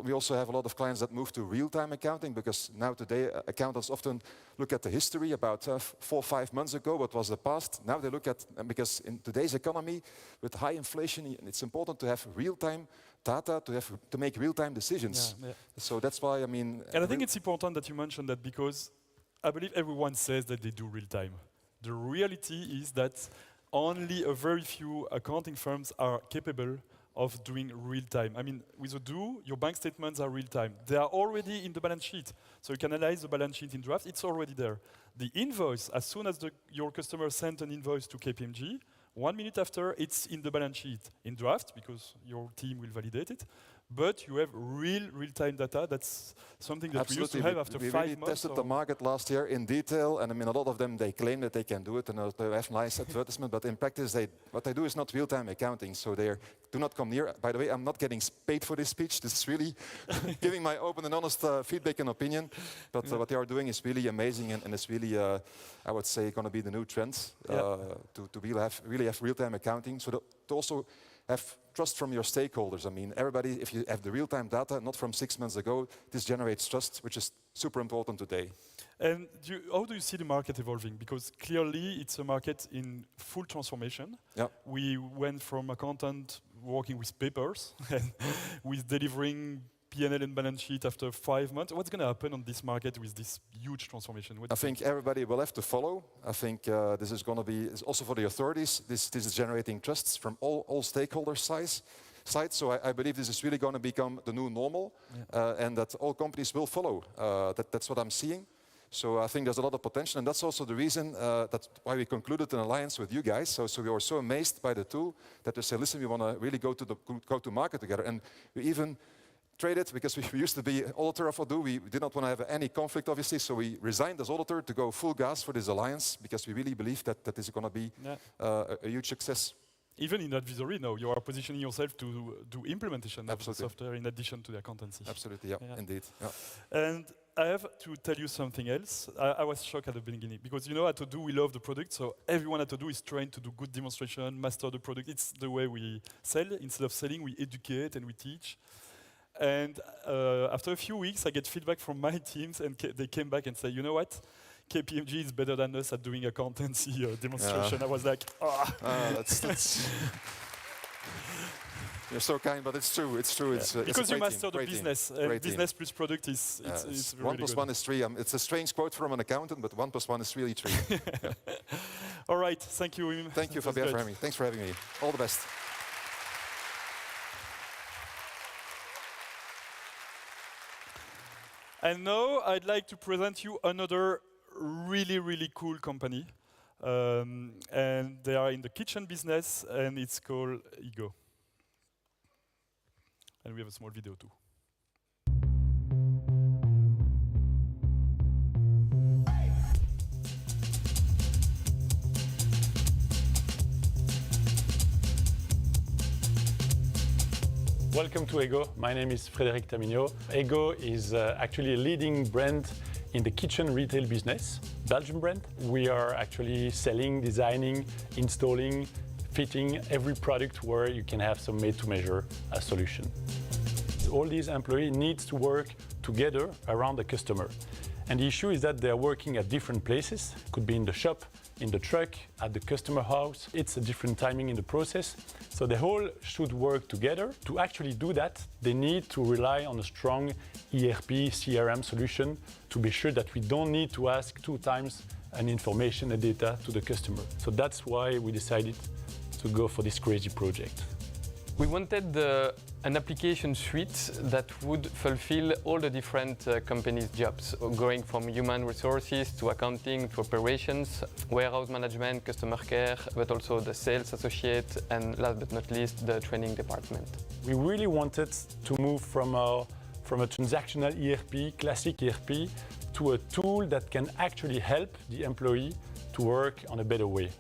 We also have a lot of clients that move to real-time accounting, because now today accountants often look at the history about 4 or 5 months ago, what was the past. Now they look at, because in today's economy, with high inflation, it's important to have real-time data to make real-time decisions. Yeah, yeah. So that's why, I mean... And I think it's important that you mentioned that, because I believe everyone says that they do real-time. The reality is that only a very few accounting firms are capable of doing real-time. I mean, with Odoo, your bank statements are real-time. They are already in the balance sheet. So you can analyze the balance sheet in draft, it's already there. The invoice, as soon as your customer sent an invoice to KPMG, 1 minute after, it's in the balance sheet in draft, because your team will validate it. But you have real-time data. That's something that we used to have after 5 months. We really tested the market last year in detail, and I mean, a lot of them, they claim that they can do it, and they have nice advertisement, but in practice, what they do is not real-time accounting, so they do not come near. By the way, I'm not getting paid for this speech. This is really giving my open and honest feedback and opinion, but what they are doing is really amazing, and it's really, I would say, going to be the new trend to really have real-time accounting, so to also have trust from your stakeholders. I mean, everybody, if you have the real-time data, not from 6 months ago, this generates trust, which is super important today. And how do you see the market evolving? Because clearly it's a market in full transformation. Yep. We went from accountant working with papers and with delivering P&L and balance sheet after 5 months. What's going to happen on this market with this huge transformation? I think everybody will have to follow. I think this is going to be, also for the authorities, this is generating trusts from all stakeholder sides. So I believe this is really going to become the new normal, and that all companies will follow. That's what I'm seeing. So I think there's a lot of potential, and that's also the reason that's why we concluded an alliance with you guys. So we were so amazed by the tool that we said, listen, we want to really go to market together. And we even traded, because we used to be auditor of Odoo. We did not want to have any conflict, obviously, so we resigned as auditor to go full gas for this alliance, because we really believe that this is going to be a huge success. Even in advisory now, you are positioning yourself to do implementation of the software in addition to the accountancy. Absolutely, indeed. Yeah. And I have to tell you something else. I was shocked at the beginning, because at Odoo we love the product, so everyone at Odoo is trying to do good demonstration, master the product. It's the way we sell. Instead of selling, we educate and we teach. And after a few weeks, I get feedback from my teams, and they came back and say, you know what? KPMG is better than us at doing accountancy demonstration. I was like, that's you're so kind, but it's true. It's true. Yeah. Because you master the business. Business plus product is it's really 1 + 1 is 3. It's a strange quote from an accountant, but 1 + 1 is really 3. All right. Thank you, Wim. Thank you, Fabien, for having me. Thanks for having me. All the best. And now I'd like to present you another really cool company. And they are in the kitchen business, and it's called Eggo. And we have a small video too. Welcome to Eggo. My name is Frédéric Tamigno. Eggo is actually a leading brand in the kitchen retail business, Belgian brand. We are actually selling, designing, installing, fitting every product where you can have some made-to-measure solution. All these employees need to work together around the customer. And the issue is that they're working at different places. Could be in the shop, in the truck, at the customer house. It's a different timing in the process. So the whole should work together. To actually do that, they need to rely on a strong ERP, CRM solution to be sure that we don't need to ask 2 times an information and data to the customer. So that's why we decided to go for this crazy project. We wanted an application suite that would fulfill all the different companies' jobs, going from human resources to accounting to operations, warehouse management, customer care, but also the sales associate, and last but not least, the training department. We really wanted to move from a transactional ERP, classic ERP, to a tool that can actually help the employee to work on a better way.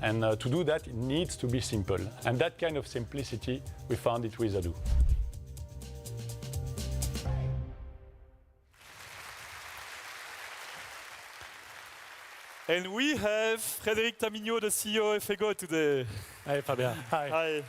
And to do that, it needs to be simple. And that kind of simplicity, we found it with Odoo. And we have Frédéric Tamigno, the CEO of Eggo today. Hi, Fabien. Hi. Hi.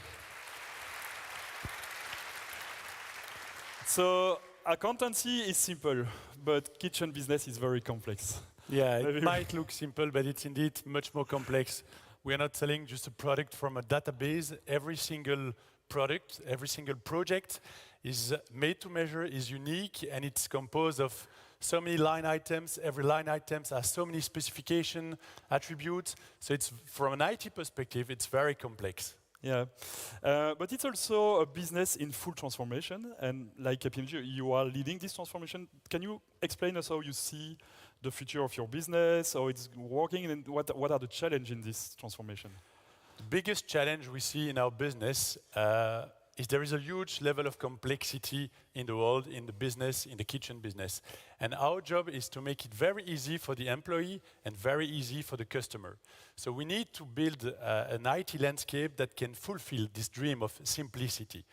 So, accountancy is simple, but kitchen business is very complex. Yeah, it might look simple, but it's indeed much more complex. We are not selling just a product from a database. Every single product, every single project is made to measure, is unique, and it's composed of so many line items. Every line item has so many specification attributes. So it's, from an IT perspective, it's very complex. Yeah, but it's also a business in full transformation, and like KPMG, you are leading this transformation. Can you explain us how you see the future of your business, how it's working, and what are the challenges in this transformation? The biggest challenge we see in our business is there is a huge level of complexity in the world, in the business, in the kitchen business. And our job is to make it very easy for the employee and very easy for the customer. So we need to build an IT landscape that can fulfill this dream of simplicity.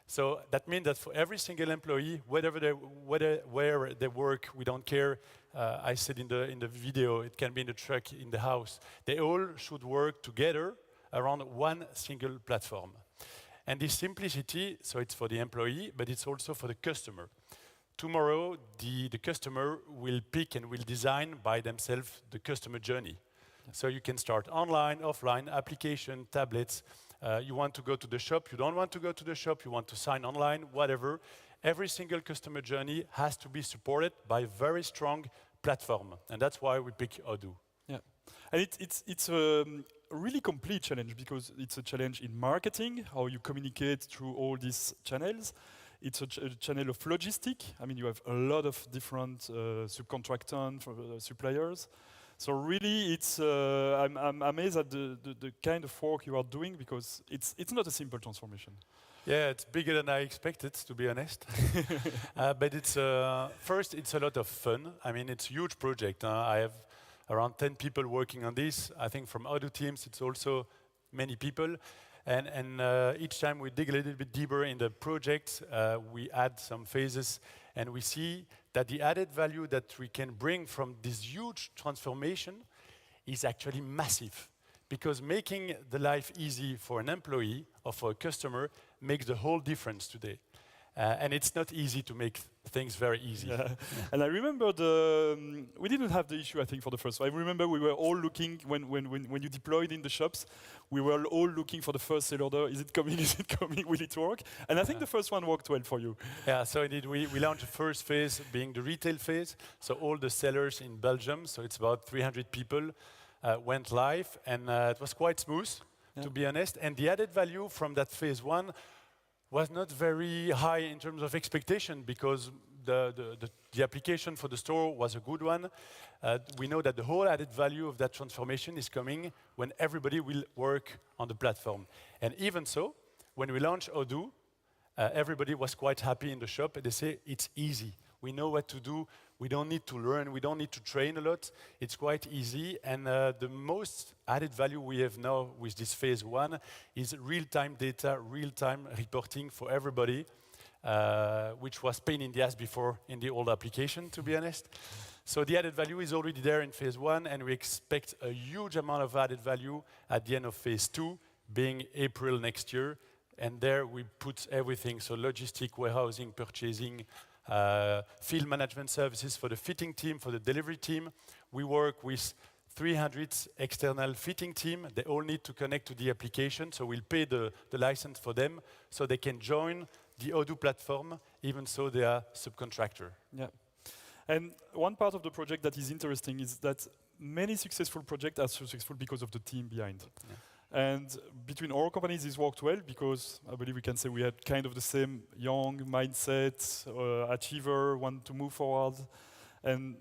So that means that for every single employee, where they work, we don't care. I said in the video, it can be in the truck, in the house. They all should work together around one single platform. And this simplicity, so it's for the employee, but it's also for the customer. Tomorrow, the customer will pick and will design by themselves the customer journey. So you can start online, offline, application, tablets. You want to go to the shop, you don't want to go to the shop, you want to sign online, whatever. Every single customer journey has to be supported by a very strong platform. And that's why we pick Odoo. Yeah, and it's a really complete challenge because it's a challenge in marketing, how you communicate through all these channels. It's a channel of logistics. I mean, you have a lot of different subcontractors, suppliers. So really, it's I'm amazed at the kind of work you are doing because it's not a simple transformation. Yeah, it's bigger than I expected, to be honest. But it's first, it's a lot of fun. I mean, it's a huge project. I have around 10 people working on this. I think from Odoo teams, it's also many people. And each time we dig a little bit deeper in the project, we add some phases, and we see that the added value that we can bring from this huge transformation is actually massive. Because making the life easy for an employee or for a customer makes the whole difference today. And it's not easy to make things very easy. Yeah. And I remember we didn't have the issue, I think, for the first one. I remember we were all looking, when you deployed in the shops, we were all looking for the first sale order. Is it coming? Is it coming? Will it work? And I think the first one worked well for you. Yeah, so indeed, we launched the first phase being the retail phase. So all the sellers in Belgium, so it's about 300 people, went live. And it was quite smooth, to be honest. And the added value from that phase one was not very high in terms of expectation because the application for the store was a good one. We know that the whole added value of that transformation is coming when everybody will work on the platform. And even so, when we launched Odoo, everybody was quite happy in the shop and they say it's easy. We know what to do. We don't need to learn. We don't need to train a lot. It's quite easy. And the most added value we have now with this phase one is real-time data, real-time reporting for everybody, which was pain in the ass before in the old application, to be honest. So the added value is already there in phase one, and we expect a huge amount of added value at the end of phase two, being April next year. And there we put everything, so logistic, warehousing, purchasing, field management services for the fitting team, for the delivery team. We work with 300 external fitting team. They all need to connect to the application, so we'll pay the license for them, so they can join the Odoo platform, even so they are subcontractor. Yeah. And one part of the project that is interesting is that many successful projects are successful because of the team behind. Yeah. And between our companies, this worked well because I believe we can say we had kind of the same young mindset, achiever, want to move forward. And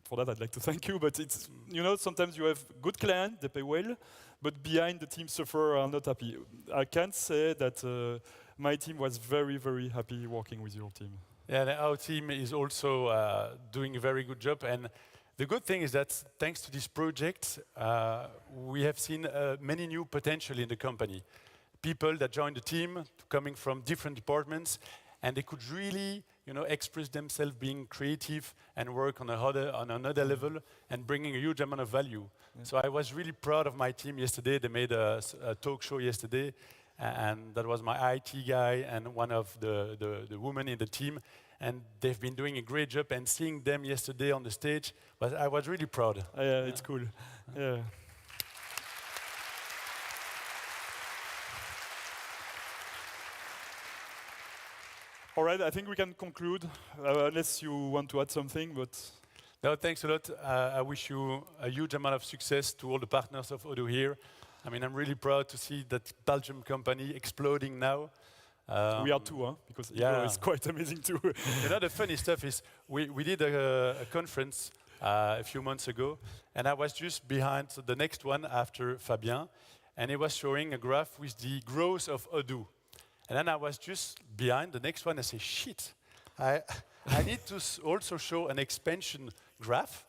for that, I'd like to thank you. But it's, you know, sometimes you have good clients, they pay well, but behind the team suffer are not happy. I can say that my team was very, very happy working with your team. Yeah, our team is also doing a very good job. And the good thing is that thanks to this project, we have seen many new potential in the company. People that joined the team coming from different departments, and they could really, you know, express themselves being creative and work on another level and bringing a huge amount of value. Yeah. So I was really proud of my team yesterday. They made a talk show yesterday, and that was my IT guy and one of the women in the team. And they've been doing a great job, and seeing them yesterday on the stage, I was really proud. Yeah, it's cool. Yeah. All right, I think we can conclude, unless you want to add something, but... No, thanks a lot. I wish you a huge amount of success to all the partners of Odoo here. I mean, I'm really proud to see that Belgium company exploding now. We are too, huh? Because Eggo is quite amazing too. You know, the funny stuff is, we did a conference a few months ago, and I was just behind the next one after Fabien, and he was showing a graph with the growth of Odoo. And then I was just behind the next one, and I say, shit, I need to also show an expansion graph,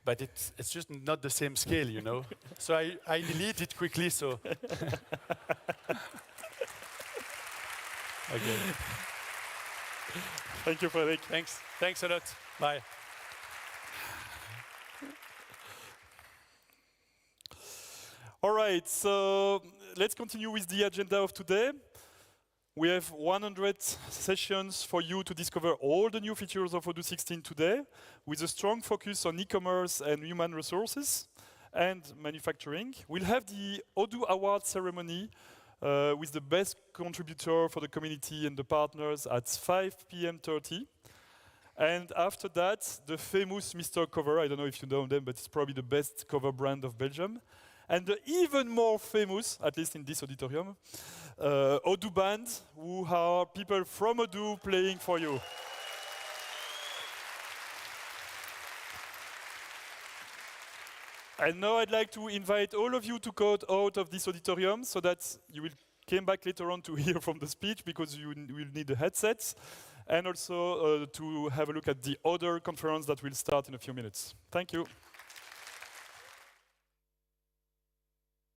but it's just not the same scale, you know. So I delete it quickly, so. Okay. Thank you, Frederic. Thanks. Thanks a lot. Bye. All right, so let's continue with the agenda of today. We have 100 sessions for you to discover all the new features of Odoo 16 today, with a strong focus on e-commerce and human resources and manufacturing. We'll have the Odoo Award ceremony with the best contributor for the community and the partners at 5 p.m. 30. And after that, the famous Mr. Cover, I don't know if you know them, but it's probably the best cover brand of Belgium. And the even more famous, at least in this auditorium, Odoo Band, who are people from Odoo playing for you. And now I'd like to invite all of you to go out of this auditorium so that you will come back later on to hear from the speech, because you will need the headsets, and also to have a look at the other conference that will start in a few minutes. Thank you.